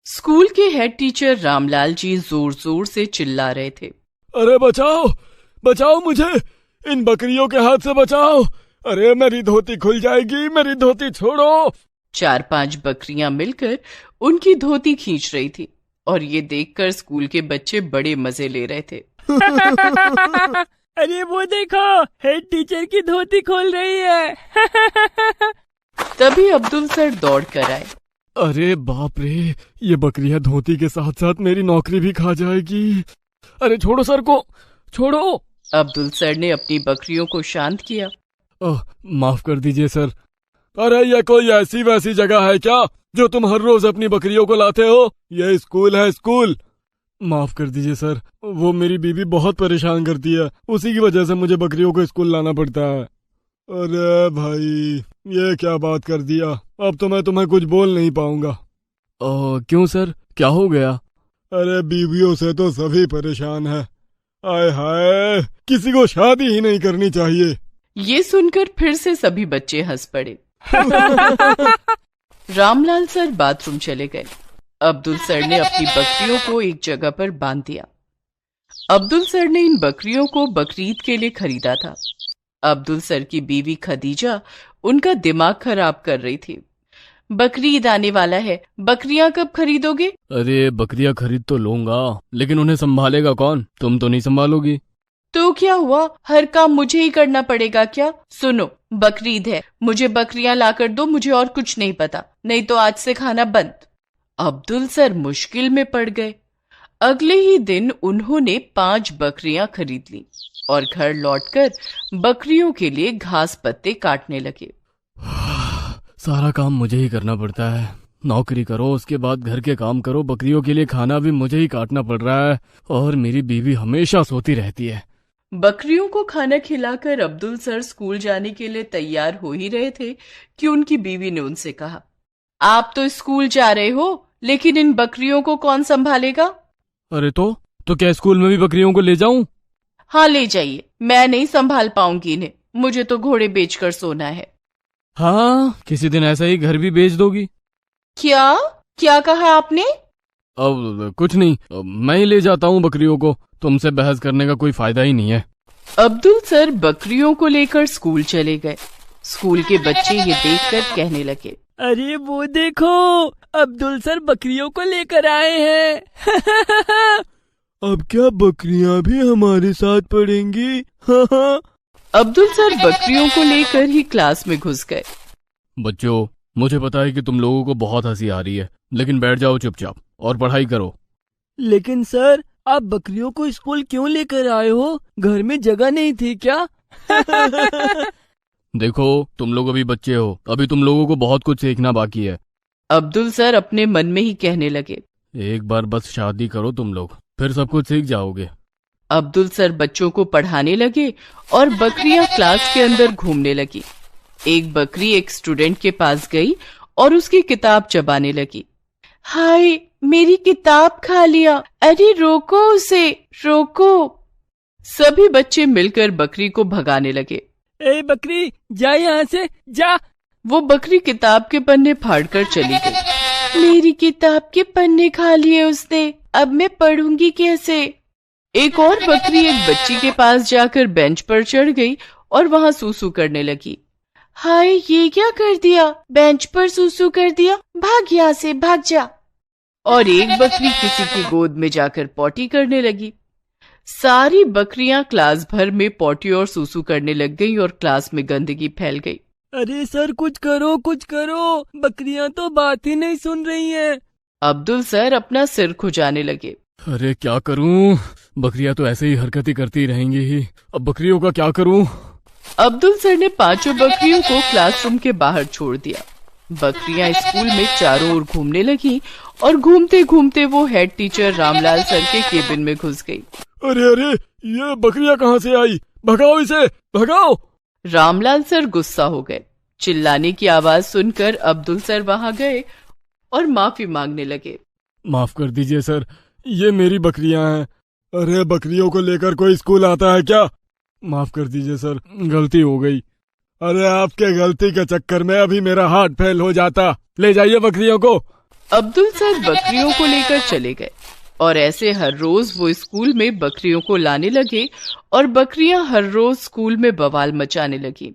School के head teacher Ramlal ji जोर जोर से चिल्ला रहे थे। अरे बचाओ, बचाओ मुझे, इन बकरियों के हाथ से बचाओ। अरे मेरी धोती खुल जाएगी, मेरी धोती छोड़ो। 4-5 बकरियां मिलकर उनकी धोती खींच रही थी और ये देखकर स्कूल के बच्चे बड़े मजे ले रहे थे। अरे वो देखो, हेड टीचर की धोती खोल रही है। तभी अब्दुल सर दौड़ कर आए। अरे बाप रे, ये बकरियां धोती के साथ साथ मेरी नौकरी भी खा जाएगी। अरे छोड़ो सर को, छोड़ो। अब्दुल सर ने अपनी बकरियों को शांत किया। माफ कर दीजिए सर। अरे ये कोई ऐसी वैसी जगह है क्या जो तुम हर रोज अपनी बकरियों को लाते हो? ये स्कूल है, स्कूल। माफ कर दीजिए सर, वो मेरी बीवी बहुत परेशान करती है, उसी की वजह से मुझे बकरियों को स्कूल लाना पड़ता है। अरे भाई, ये क्या बात कर दिया, अब तो मैं तुम्हें कुछ बोल नहीं पाऊंगा। क्यों सर, क्या हो गया? अरे बीवियों से तो सभी परेशान है। आय हाय, किसी को शादी ही नहीं करनी चाहिए। ये सुनकर फिर से सभी बच्चे हंस पड़े। रामलाल सर बाथरूम चले गए। अब्दुल सर ने अपनी बकरियों को एक जगह पर बांध दिया। अब्दुल सर ने इन बकरियों को बकरीद के लिए खरीदा था। अब्दुल सर की बीवी खदीजा उनका दिमाग खराब कर रही थी। बकरीद आने वाला है, बकरियां कब खरीदोगे? अरे बकरियां खरीद तो लूंगा, लेकिन उन्हें संभालेगा कौन? तुम तो नहीं संभालोगी। तो क्या हुआ, हर काम मुझे ही करना पड़ेगा क्या? सुनो, बकरीद है, मुझे बकरियां लाकर दो, मुझे और कुछ नहीं पता, नहीं तो आज से खाना बंद। अब्दुल सर मुश्किल में पड़ गए। अगले ही दिन उन्होंने 5 बकरियां खरीद ली और घर लौटकर बकरियों के लिए घास पत्ते काटने लगे। सारा काम मुझे ही करना पड़ता है। नौकरी करो, उसके बाद घर के काम करो, बकरियों के लिए खाना भी मुझे ही काटना पड़ रहा है, और मेरी बीवी हमेशा सोती रहती है। बकरियों को खाना खिलाकर अब्दुल सर स्कूल जाने के लिए तैयार हो ही रहे थे कि उनकी बीवी ने उनसे कहा, आप तो स्कूल जा रहे हो, लेकिन इन बकरियों को कौन संभालेगा? अरे तो क्या स्कूल में भी बकरियों को ले जाऊं? हाँ ले जाइए, मैं नहीं संभाल पाऊंगी इन्हें, मुझे तो घोड़े बेचकर सोना है। हाँ, किसी दिन ऐसा ही घर भी बेच दोगी। क्या क्या कहा आपने? अब कुछ नहीं, मैं ही ले जाता हूँ बकरियों को, तुमसे बहस करने का कोई फायदा ही नहीं है। अब्दुल सर बकरियों को लेकर स्कूल चले गए। स्कूल के बच्चे ये देखकर कहने लगे, अरे वो देखो, अब्दुल सर बकरियों को लेकर आए हैं। अब क्या बकरियां भी हमारे साथ पढ़ेंगी? अब्दुल सर बकरियों को लेकर ही क्लास में घुस गए। बच्चों, मुझे पता है कि तुम लोगों को बहुत हंसी आ रही है, लेकिन बैठ जाओ चुपचाप और पढ़ाई करो। लेकिन सर, आप बकरियों को स्कूल क्यों लेकर आए हो? घर में जगह नहीं थी क्या? देखो, तुम लोग अभी बच्चे हो, अभी तुम लोगों को बहुत कुछ सीखना बाकी है। अब्दुल सर अपने मन में ही कहने लगे, एक बार बस शादी करो तुम लोग, फिर सब कुछ सीख जाओगे। अब्दुल सर बच्चों को पढ़ाने लगे और बकरियां क्लास के अंदर घूमने लगी। एक बकरी एक स्टूडेंट के पास गई और उसकी किताब चबाने लगी। हाय, मेरी किताब खा लिया, अरे रोको उसे, रोको। सभी बच्चे मिलकर बकरी को भगाने लगे। ए बकरी, जा यहाँ से, जा। वो बकरी किताब के पन्ने फाड़कर चली गई। मेरी किताब के पन्ने खा लिए उसने, अब मैं पढ़ूंगी कैसे? एक और बकरी एक बच्ची के पास जाकर बेंच पर चढ़ गई और वहां सूसू करने लगी। हाय, ये क्या कर दिया, बेंच पर सूसू कर दिया, भाग यहाँ से, भाग जा। और एक बकरी किसी की गोद में जाकर पॉटी करने लगी। सारी बकरियां क्लास भर में पॉटी और सूसू करने लग गई और क्लास में गंदगी फैल गई। अरे सर, कुछ करो, कुछ करो, बकरियां तो बात ही नहीं सुन रही हैं। अब्दुल सर अपना सिर खुजाने लगे। अरे क्या करूं, बकरियां तो ऐसे ही हरकतें करती रहेंगी ही, अब बकरियों का क्या करूं? अब्दुल सर ने 5 बकरियों को क्लासरूम के बाहर छोड़ दिया। बकरियां स्कूल में चारों ओर घूमने लगी और घूमते घूमते वो हेड टीचर रामलाल सर के केबिन में घुस गई। अरे, ये बकरियां कहाँ से आई? भगाओ इसे, भगाओ। रामलाल सर गुस्सा हो गए। चिल्लाने की आवाज सुनकर अब्दुल सर वहां गए और माफी मांगने लगे। माफ कर दीजिए सर, ये मेरी बकरियां हैं। अरे बकरियों को लेकर कोई स्कूल आता है क्या? माफ कर दीजिए सर, गलती हो गई। अरे आपके गलती के चक्कर में अभी मेरा हार्ट फेल हो जाता। ले जाइए बकरियों को। अब्दुल सर बकरियों को लेकर चले गए और ऐसे हर रोज वो स्कूल में बकरियों को लाने लगे और बकरियां हर रोज स्कूल में बवाल मचाने लगी।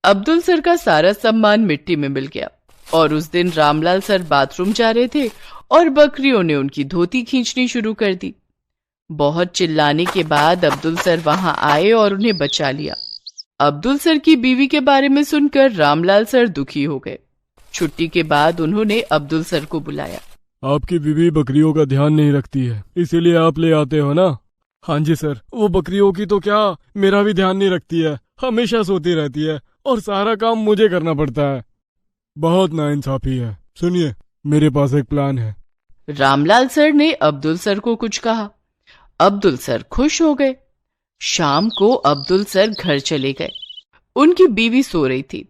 अब्दुल सर का सारा सम्मान मिट्टी में मिल गया और उस दिन रामलाल सर बाथरूम जा रहे थे और बकरियों ने उनकी धोती खींचनी शुरू कर दी। बहुत चिल्लाने के बाद अब्दुल सर वहां आए और उन्हें बचा लिया। अब्दुल सर की बीवी के बारे में सुनकर रामलाल सर दुखी हो गए। छुट्टी के बाद उन्होंने अब्दुल सर को बुलाया। आपकी बीवी बकरियों का ध्यान नहीं रखती है, इसीलिए आप ले आते हो ना? हाँ जी सर, वो बकरियों की तो क्या, मेरा भी ध्यान नहीं रखती है, हमेशा सोती रहती है और सारा काम मुझे करना पड़ता है। बहुत नाइंसाफी है। सुनिए, मेरे पास एक प्लान है। रामलाल सर ने अब्दुल सर को कुछ कहा। अब्दुल सर खुश हो गए। शाम को अब्दुल सर घर चले गए। उनकी बीवी सो रही थी।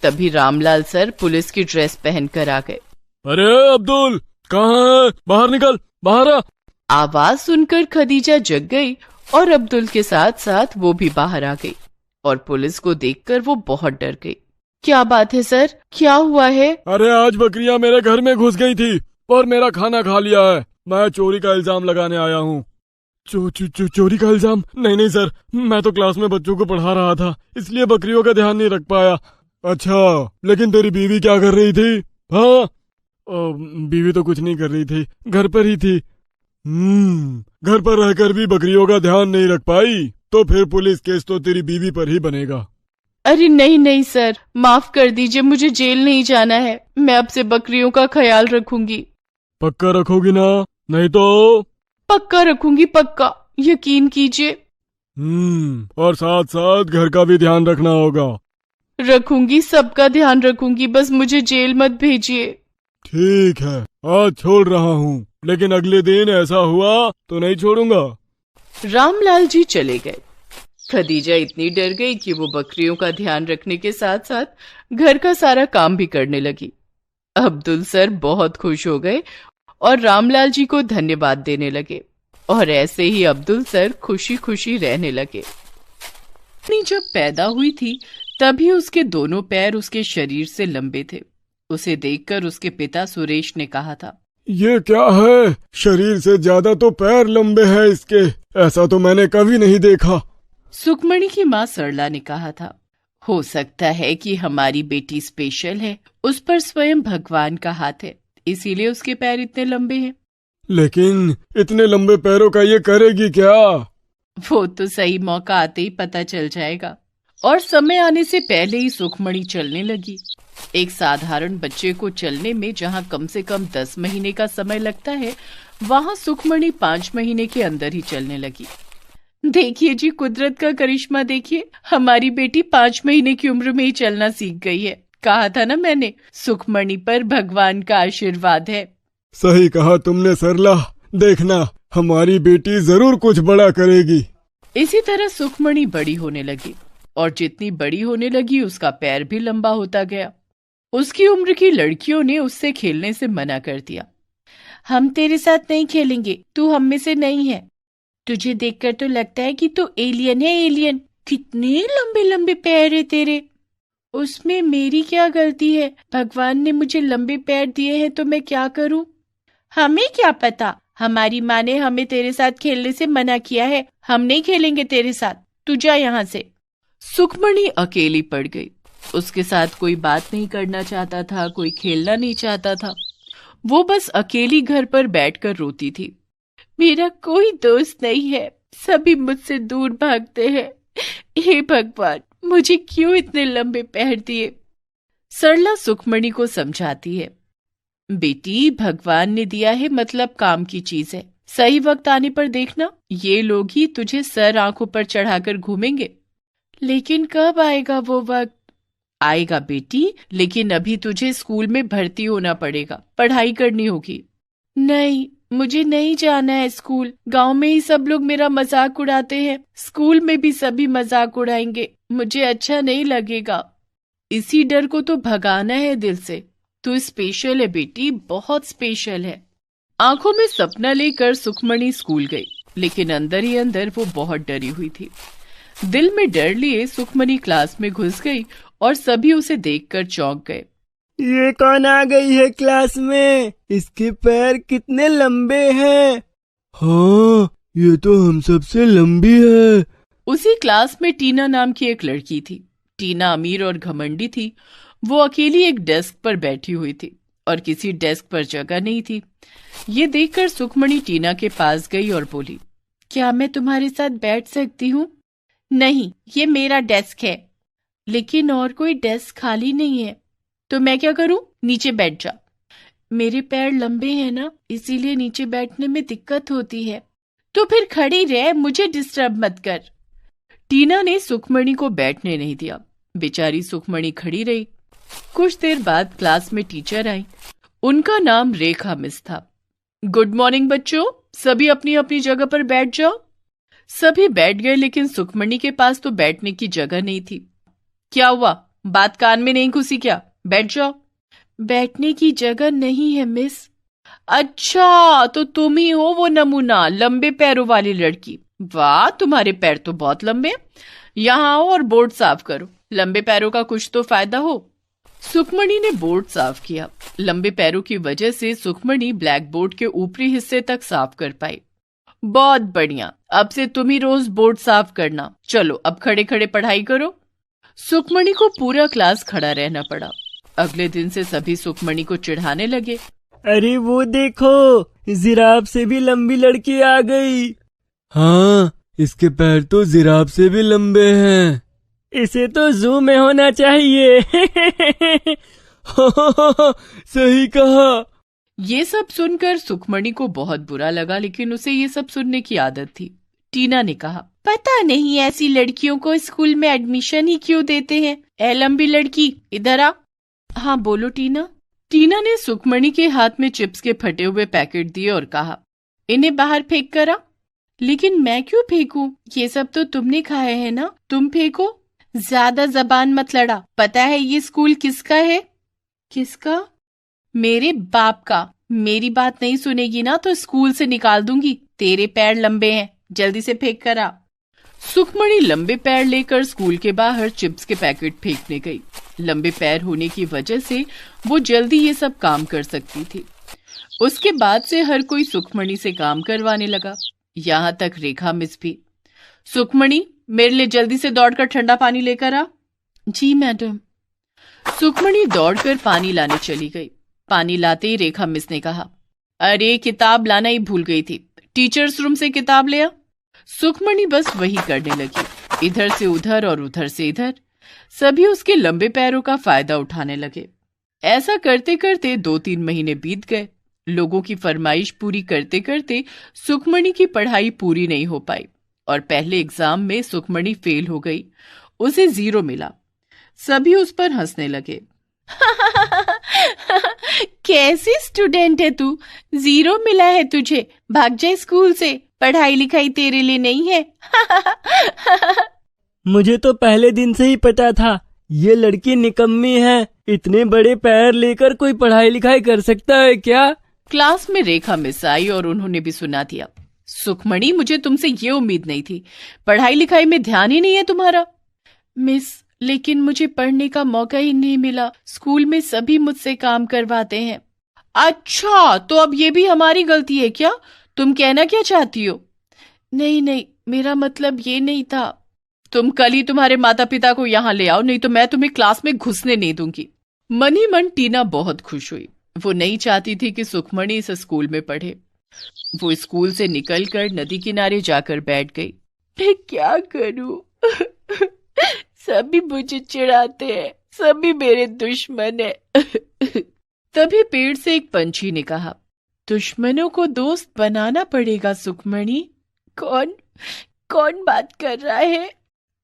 तभी रामलाल सर पुलिस की ड्रेस पहनकर आ गए। अरे अब्दुल, कहाँ है? बाहर निकल, बाहर आ। आवाज सुनकर खदीजा जग गई और अब्दुल के साथ साथ वो भी बाहर आ गई और पुलिस को देखकर वो बहुत डर गई। क्या बात है सर, क्या हुआ है? अरे आज बकरियां मेरे घर में घुस गई थी और मेरा खाना खा लिया है। मैं चोरी का इल्जाम लगाने आया हूँ। चोरी का इल्जाम? नहीं सर, मैं तो क्लास में बच्चों को पढ़ा रहा था, इसलिए बकरियों का ध्यान नहीं रख पाया। अच्छा, लेकिन तेरी बीवी क्या कर रही थी? हाँ, बीवी तो कुछ नहीं कर रही थी, घर पर ही थी। घर पर रहकर भी बकरियों का ध्यान नहीं रख पाई तो फिर पुलिस केस तो तेरी बीवी पर ही बनेगा। अरे नहीं सर, माफ कर दीजिए, मुझे जेल नहीं जाना है। मैं अब से बकरियों का ख्याल रखूंगी। पक्का रखोगी ना? नहीं तो? पक्का रखूंगी, पक्का, यकीन कीजिए। और साथ साथ घर का भी ध्यान रखना होगा। रखूंगी, सबका ध्यान रखूंगी, बस मुझे जेल मत भेजिए। ठीक है, आज छोड़ रहा हूँ, लेकिन अगले दिन ऐसा हुआ तो नहीं छोड़ूंगा। रामलाल जी चले गए। खदीजा इतनी डर गई कि वो बकरियों का ध्यान रखने के साथ साथ घर का सारा काम भी करने लगी। अब्दुल सर बहुत खुश हो गए और रामलाल जी को धन्यवाद देने लगे और ऐसे ही अब्दुल सर खुशी खुशी रहने लगे। जब पैदा हुई थी तभी उसके दोनों पैर उसके शरीर से लंबे थे। उसे देखकर उसके पिता सुरेश ने कहा था, ये क्या है? शरीर से ज्यादा तो पैर लंबे हैं इसके, ऐसा तो मैंने कभी नहीं देखा। सुखमणि की माँ सरला ने कहा था, हो सकता है कि हमारी बेटी स्पेशल है, उस पर स्वयं भगवान का हाथ है, इसीलिए उसके पैर इतने लंबे हैं। लेकिन इतने लंबे पैरों का ये करेगी क्या? वो तो सही मौका आते ही पता चल जाएगा। और समय आने से पहले ही सुखमणि चलने लगी। एक साधारण बच्चे को चलने में जहाँ कम से कम 10 महीने का समय लगता है, वहाँ सुखमणि 5 महीने के अंदर ही चलने लगी। देखिए जी, कुदरत का करिश्मा देखिए, हमारी बेटी 5 महीने की उम्र में ही चलना सीख गई है। कहा था ना मैंने, सुखमणि पर भगवान का आशीर्वाद है। सही कहा तुमने सरला, देखना हमारी बेटी जरूर कुछ बड़ा करेगी। इसी तरह सुखमणि बड़ी होने लगी और जितनी बड़ी होने लगी उसका पैर भी लंबा होता गया। उसकी उम्र की लड़कियों ने उससे खेलने से मना कर दिया। हम तेरे साथ नहीं खेलेंगे, तू हम में से नहीं है। तुझे देखकर तो लगता है कि तू एलियन है, एलियन। कितने लंबे लंबे पैर है तेरे। उसमें मेरी क्या गलती है? भगवान ने मुझे लंबे पैर दिए हैं तो मैं क्या करूं? हमें क्या पता, हमारी माँ ने हमें तेरे साथ खेलने से मना किया है। हम नहीं खेलेंगे तेरे साथ, तू जा यहाँ से। सुखमणि अकेली पड़ गई। उसके साथ कोई बात नहीं करना चाहता था, कोई खेलना नहीं चाहता था। वो बस अकेली घर पर बैठकर रोती थी। मेरा कोई दोस्त नहीं है, सभी मुझसे दूर भागते हैं। हे भगवान, मुझे क्यों इतने लंबे पैर दिए? सरला सुखमणि को समझाती है, बेटी भगवान ने दिया है मतलब काम की चीज है। सही वक्त आने पर देखना, ये लोग ही तुझे सर आंखों पर चढ़ाकर घूमेंगे। लेकिन कब आएगा वो वक्त? आएगा बेटी, लेकिन अभी तुझे स्कूल में भर्ती होना पड़ेगा, पढ़ाई करनी होगी। नहीं, मुझे नहीं जाना है स्कूल। गांव में ही सब लोग मेरा मजाक उड़ाते हैं, स्कूल में भी सभी मजाक उड़ाएंगे, मुझे अच्छा नहीं लगेगा। इसी डर को तो भगाना है दिल से। तू स्पेशल है बेटी, बहुत स्पेशल है। आंखों में सपना लेकर सुखमणि स्कूल गई, लेकिन अंदर ही अंदर वो बहुत डरी हुई थी। दिल में डर लिए सुखमणि क्लास में घुस गई और सभी उसे देखकर चौंक गए। ये कौन आ गई है क्लास में? इसके पैर कितने लंबे हैं। हाँ, ये तो हम सबसे लंबी है। उसी क्लास में टीना नाम की एक लड़की थी। टीना अमीर और घमंडी थी। वो अकेली एक डेस्क पर बैठी हुई थी और किसी डेस्क पर जगह नहीं थी। ये देखकर सुखमणि टीना के पास गई और बोली, क्या मैं तुम्हारे साथ बैठ सकती हूँ? नहीं, ये मेरा डेस्क है। लेकिन और कोई डेस्क खाली नहीं है। तो मैं क्या करूं? नीचे बैठ जा। मेरे पैर लंबे हैं ना, इसीलिए नीचे बैठने में दिक्कत होती है। तो फिर खड़ी रह, मुझे डिस्टर्ब मत कर। टीना ने सुखमणि को बैठने नहीं दिया। बेचारी सुखमणि खड़ी रही। कुछ देर बाद क्लास में टीचर आई। उनका नाम रेखा मिस था। गुड मॉर्निंग बच्चों, सभी अपनी अपनी जगह पर बैठ जाओ। सभी बैठ गए, लेकिन सुखमणि के पास तो बैठने की जगह नहीं थी। क्या हुआ, बात कान में नहीं घुसी क्या? बैठ जाओ। बैठने की जगह नहीं है मिस। अच्छा, तो तुम ही हो वो नमूना, लंबे पैरों वाली लड़की। वाह, तुम्हारे पैर तो बहुत लंबे हैं। यहाँ आओ और बोर्ड साफ करो। लंबे पैरों का कुछ तो फायदा हो। सुखमणि ने बोर्ड साफ किया। लंबे पैरों की वजह से सुखमणि ब्लैक बोर्ड के ऊपरी हिस्से तक साफ कर पाई। बहुत बढ़िया, अब से तुम ही रोज बोर्ड साफ करना। चलो अब खड़े खड़े पढ़ाई करो। सुखमणि को पूरा क्लास खड़ा रहना पड़ा। अगले दिन से सभी सुखमणि को चिढ़ाने लगे। अरे वो देखो, जिराफ से भी लंबी लड़की आ गई। हाँ, इसके पैर तो जिराफ से भी लंबे हैं। इसे तो जू में होना चाहिए। सही कहा। ये सब सुनकर सुखमणि को बहुत बुरा लगा, लेकिन उसे ये सब सुनने की आदत थी। टीना ने कहा, पता नहीं ऐसी लड़कियों को स्कूल में एडमिशन ही क्यों देते हैं। ए लंबी लड़की, इधर आ। हाँ बोलो टीना। टीना ने सुखमणि के हाथ में चिप्स के फटे हुए पैकेट दिए और कहा, इन्हें बाहर फेंक कर आ। लेकिन मैं क्यों फेंकूं? ये सब तो तुमने खाए हैं ना, तुम फेंको। ज्यादा जबान मत लड़ा। पता है ये स्कूल किसका है? किसका? मेरे बाप का। मेरी बात नहीं सुनेगी ना तो स्कूल से निकाल दूंगी। तेरे पैर लंबे हैं, जल्दी से फेंक कर आ। सुखमणि लंबे पैर लेकर स्कूल के बाहर चिप्स के पैकेट फेंकने गई। लंबे पैर होने की वजह से वो जल्दी ये सब काम कर सकती थी। उसके बाद से हर कोई सुखमणि से काम करवाने लगा, यहाँ तक रेखा मिस भी। सुखमणि, मेरे लिए जल्दी से दौड़कर ठंडा पानी लेकर आ। जी मैडम। सुखमणि दौड़कर पानी लाने चली गई। पानी लाते ही रेखा मिस ने कहा, अरे किताब लाना ही भूल गई थी, टीचर्स रूम से किताब ले आ। सुखमणि बस वही करने लगी, इधर से उधर और उधर से इधर। सभी उसके लंबे पैरों का फायदा उठाने लगे। ऐसा करते करते 2-3 महीने बीत गए। लोगों की फरमाइश पूरी करते करते सुखमणि की पढ़ाई पूरी नहीं हो पाई और पहले एग्जाम में सुखमणि फेल हो गई। उसे 0 मिला। सभी उस पर हंसने लगे। कैसी स्टूडेंट है तू, 0 मिला है तुझे, भाग जा स्कूल से, पढ़ाई लिखाई तेरे लिए नहीं है। मुझे तो पहले दिन से ही पता था ये लड़की निकम्मी है। इतने बड़े पैर लेकर कोई पढ़ाई लिखाई कर सकता है क्या? क्लास में रेखा मिस आई और उन्होंने भी सुना दिया, सुखमणि मुझे तुमसे ये उम्मीद नहीं थी, पढ़ाई लिखाई में ध्यान ही नहीं है तुम्हारा। मिस, लेकिन मुझे पढ़ने का मौका ही नहीं मिला, स्कूल में सभी मुझसे काम करवाते हैं। अच्छा, तो अब ये भी हमारी गलती है क्या? तुम कहना क्या चाहती हो? नहीं नहीं, मेरा मतलब ये नहीं था। तुम कल ही तुम्हारे माता पिता को यहाँ ले आओ, नहीं तो मैं तुम्हें क्लास में घुसने नहीं दूंगी। मन ही मन टीना बहुत खुश हुई। वो नहीं चाहती थी कि सुखमणि इस स्कूल में पढ़े। वो स्कूल से निकलकर नदी किनारे जाकर बैठ गई। मैं क्या करूं? सभी मुझे चिढ़ाते हैं, सभी मेरे दुश्मन हैं। तभी पेड़ से एक पंछी ने कहा, दुश्मनों को दोस्त बनाना पड़ेगा सुखमणि। कौन बात कर रहा है?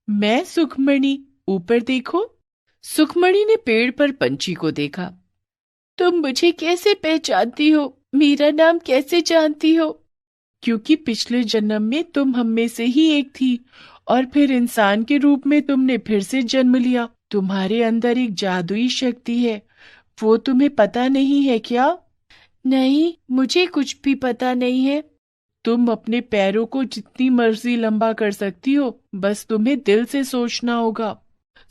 मैं सुखमणि, ऊपर देखो। सुखमणि ने पेड़ पर पंछी को देखा। तुम मुझे कैसे पहचानती हो? मेरा नाम कैसे जानती हो? क्योंकि पिछले जन्म में तुम हम में से ही एक थी और फिर इंसान के रूप में तुमने फिर से जन्म लिया। तुम्हारे अंदर एक जादुई शक्ति है, वो तुम्हें पता नहीं है क्या? नहीं, मुझे कुछ भी पता नहीं है। तुम अपने पैरों को जितनी मर्जी लंबा कर सकती हो, बस तुम्हें दिल से सोचना होगा।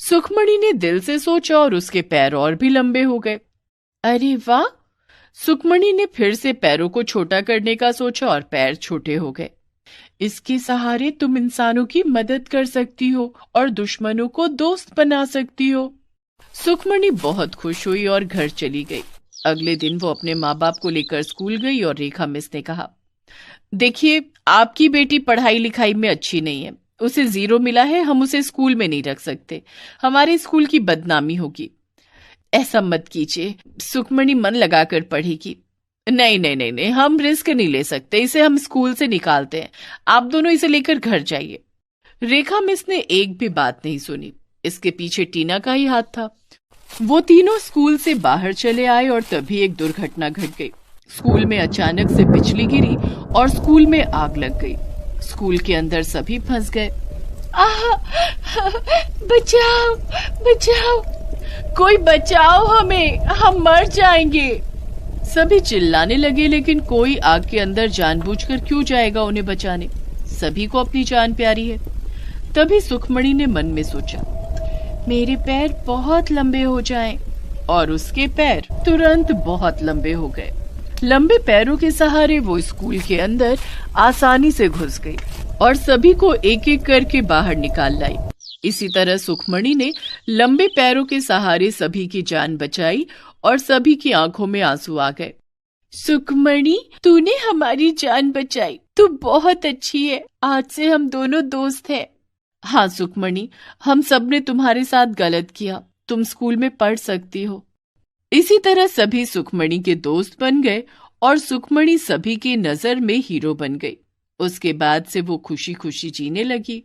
सुखमणि ने दिल से सोचा और उसके पैर और भी लंबे हो गए। अरे वाह! सुखमणि ने फिर से पैरों को छोटा करने का सोचा और पैर छोटे हो गए। इसके सहारे तुम इंसानों की मदद कर सकती हो और दुश्मनों को दोस्त बना सकती हो। सुखमणि बहुत खुश हुई और घर चली गई। अगले दिन वो अपने माँ बाप को लेकर स्कूल गई और रेखा मिस ने कहा, देखिए, आपकी बेटी पढ़ाई लिखाई में अच्छी नहीं है, उसे 0 मिला है, हम उसे स्कूल में नहीं रख सकते, हमारे स्कूल की बदनामी होगी। ऐसा मत कीजिए, सुखमणि मन लगाकर पढ़ेगी। नहीं नहीं नहीं नहीं, हम रिस्क नहीं ले सकते, इसे हम स्कूल से निकालते हैं, आप दोनों इसे लेकर घर जाइए। रेखा मिस ने एक भी बात नहीं सुनी। इसके पीछे टीना का ही हाथ था। वो तीनों स्कूल से बाहर चले आए और तभी एक दुर्घटना घट गई। स्कूल में अचानक से बिजली गिरी और स्कूल में आग लग गई। स्कूल के अंदर सभी फंस गए। बचाओ बचाओ, कोई बचाओ हमें, हम मर जाएंगे। सभी चिल्लाने लगे, लेकिन कोई आग के अंदर जानबूझकर क्यों जाएगा उन्हें बचाने? सभी को अपनी जान प्यारी है। तभी सुखमणि ने मन में सोचा, मेरे पैर बहुत लंबे हो जाएं। और उसके पैर तुरंत बहुत लंबे हो गए। लंबे पैरों के सहारे वो स्कूल के अंदर आसानी से घुस गई और सभी को एक एक करके बाहर निकाल लाई। इसी तरह सुखमणि ने लंबे पैरों के सहारे सभी की जान बचाई और सभी की आंखों में आंसू आ गए। सुखमणि, तूने हमारी जान बचाई, तू बहुत अच्छी है, आज से हम दोनों दोस्त हैं। हाँ सुखमणि, हम सब ने तुम्हारे साथ गलत किया, तुम स्कूल में पढ़ सकती हो। इसी तरह सभी सुखमणि के दोस्त बन गए और सुखमणि सभी की नजर में हीरो बन गई। उसके बाद से वो खुशी खुशी जीने लगी।